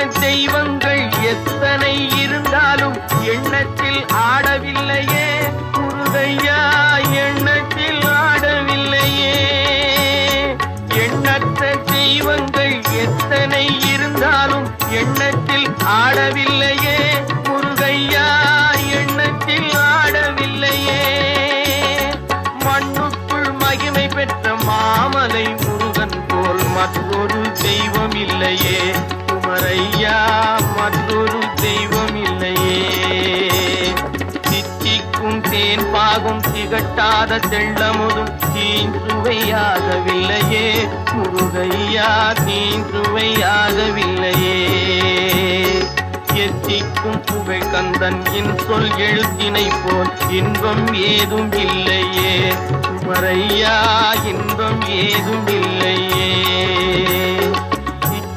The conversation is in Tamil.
தெய்வங்கள் எத்தனை இருந்தாலும் எண்ணத்தில் ஆடவில்லையே முருகையா, எண்ணத்தில் ஆடவில்லையே. எண்ணற்ற தெய்வங்கள் எத்தனை இருந்தாலும் எண்ணத்தில் ஆடவில்லையே முருகையா, எண்ணத்தில் ஆடவில்லையே. மண்ணுக்குள் மகிமை பெற்ற மாமலை முருகன் போல் மற்றொரு தெய்வம் இல்லையே குமரையா, மற்றொரு தெய்வம் இல்லையே. தித்திக்கும் தேன் பாகும் திகட்டாத தெள்ளமுதும் தீஞ்சுவையாகவில்லையே முருகையா, தீஞ்சுவையாகவில்லையே. எத்திக்கும் புகழ் கந்தன் சொல் எழுத்தினை போல் இன்பம் ஏதும் இல்லையே குமரையா, இன்பம் ஏதும் இல்லையே.